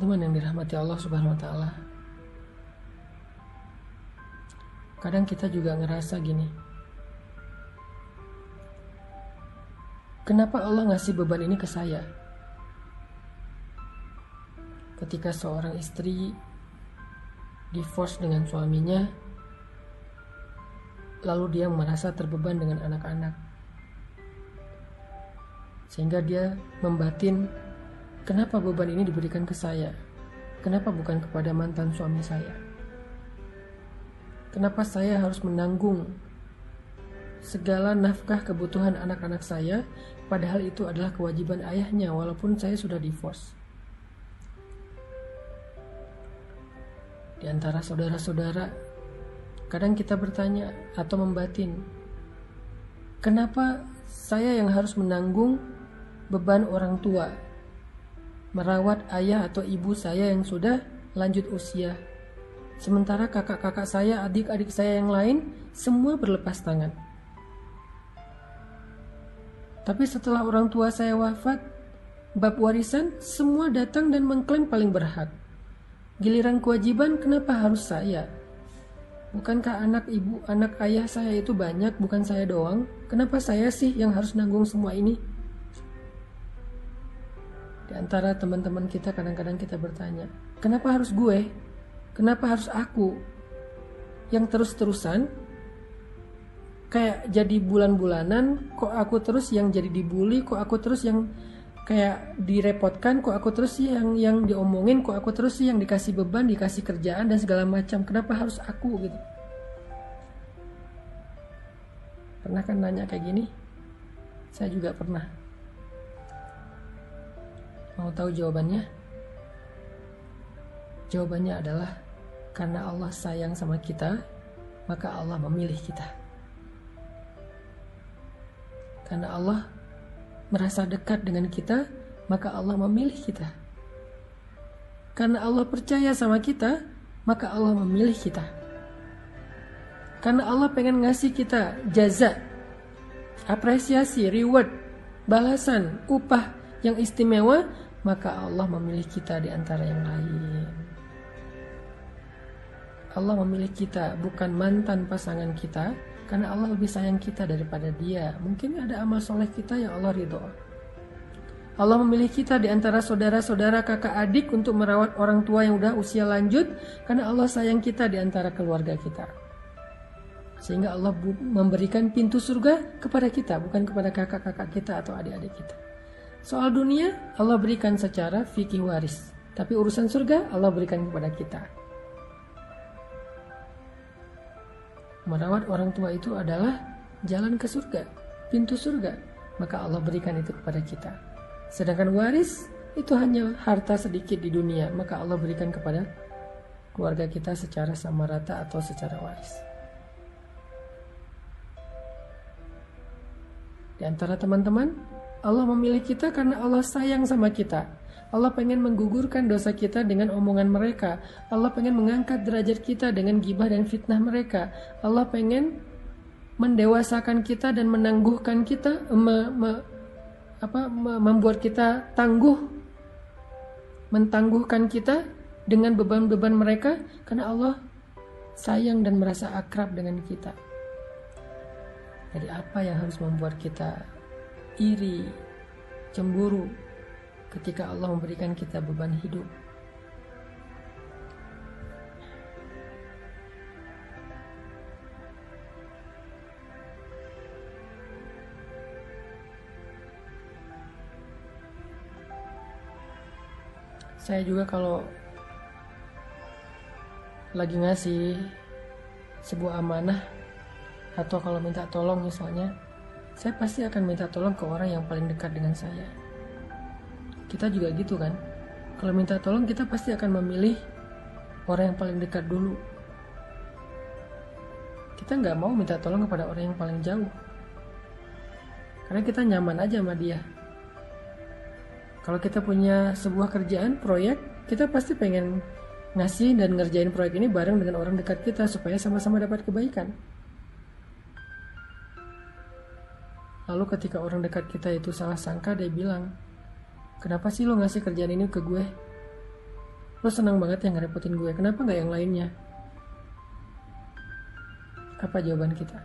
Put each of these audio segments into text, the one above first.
Teman-teman yang dirahmati Allah Subhanahu wa Ta'ala, kadang kita juga ngerasa gini, kenapa Allah ngasih beban ini ke saya? Ketika seorang istri divorce dengan suaminya, lalu dia merasa terbeban dengan anak-anak, sehingga dia membatin, kenapa beban ini diberikan ke saya? Kenapa bukan kepada mantan suami saya? Kenapa saya harus menanggung segala nafkah kebutuhan anak-anak saya, padahal itu adalah kewajiban ayahnya walaupun saya sudah divorce? Di antara saudara-saudara, kadang kita bertanya atau membatin, kenapa saya yang harus menanggung beban orang tua, merawat ayah atau ibu saya yang sudah lanjut usia, sementara kakak-kakak saya, adik-adik saya yang lain semua berlepas tangan. Tapi setelah orang tua saya wafat, bab warisan semua datang dan mengklaim paling berhak. Giliran kewajiban kenapa harus saya? Bukankah anak ibu, anak ayah saya itu banyak, bukan saya doang? Kenapa saya sih yang harus nanggung semua ini? Di antara teman-teman kita kadang-kadang kita bertanya, kenapa harus gue? Kenapa harus aku? Yang terus-terusan kayak jadi bulan-bulanan, kok aku terus yang jadi dibully, kok aku terus yang kayak direpotkan, kok aku terus sih yang diomongin, kok aku terus sih yang dikasih beban, dikasih kerjaan dan segala macam. Kenapa harus aku gitu? Pernah kan nanya kayak gini? Saya juga pernah. Mau tahu jawabannya? Jawabannya adalah karena Allah sayang sama kita, maka Allah memilih kita. Karena Allah merasa dekat dengan kita, maka Allah memilih kita. Karena Allah percaya sama kita, maka Allah memilih kita. Karena Allah pengen ngasih kita jaza, apresiasi, reward, balasan, upah yang istimewa, maka Allah memilih kita di antara yang lain. Allah memilih kita, bukan mantan pasangan kita, karena Allah lebih sayang kita daripada dia. Mungkin ada amal soleh kita yang Allah ridho. Allah memilih kita di antara saudara-saudara, kakak adik untuk merawat orang tua yang udah usia lanjut, karena Allah sayang kita di antara keluarga kita. Sehingga Allah memberikan pintu surga kepada kita, bukan kepada kakak-kakak kita atau adik-adik kita. Soal dunia Allah berikan secara fikih waris, tapi urusan surga Allah berikan kepada kita. Merawat orang tua itu adalah jalan ke surga, pintu surga, maka Allah berikan itu kepada kita. Sedangkan waris itu hanya harta sedikit di dunia, maka Allah berikan kepada keluarga kita secara sama rata atau secara waris. Di antara teman-teman, Allah memilih kita karena Allah sayang sama kita. Allah pengen menggugurkan dosa kita dengan omongan mereka. Allah pengen mengangkat derajat kita dengan gibah dan fitnah mereka. Allah pengen mendewasakan kita dan menangguhkan kita, membuat kita tangguh, mentangguhkan kita dengan beban-beban mereka, karena Allah sayang dan merasa akrab dengan kita. Jadi apa yang harus membuat kita iri, cemburu ketika Allah memberikan kita beban hidup? Saya juga kalau lagi ngasih sebuah amanah atau kalau minta tolong misalnya, saya pasti akan minta tolong ke orang yang paling dekat dengan saya. Kita juga gitu kan? Kalau minta tolong kita pasti akan memilih orang yang paling dekat dulu. Kita nggak mau minta tolong kepada orang yang paling jauh, karena kita nyaman aja sama dia. Kalau kita punya sebuah kerjaan, proyek, kita pasti pengen ngasih dan ngerjain proyek ini bareng dengan orang dekat kita supaya sama-sama dapat kebaikan. Lalu ketika orang dekat kita itu salah sangka, dia bilang, kenapa sih lo ngasih kerjaan ini ke gue? Lo senang banget yang ngerepotin gue, kenapa gak yang lainnya? Apa jawaban kita?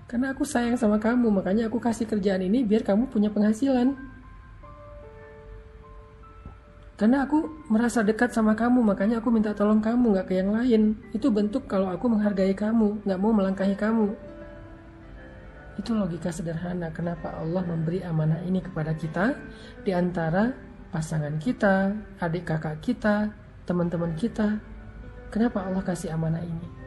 Karena aku sayang sama kamu, makanya aku kasih kerjaan ini biar kamu punya penghasilan. Karena aku merasa dekat sama kamu, makanya aku minta tolong kamu, gak ke yang lain. Itu bentuk kalau aku menghargai kamu, gak mau melangkahi kamu. Itu logika sederhana kenapa Allah memberi amanah ini kepada kita, di antara pasangan kita, adik kakak kita, teman-teman kita. Kenapa Allah kasih amanah ini?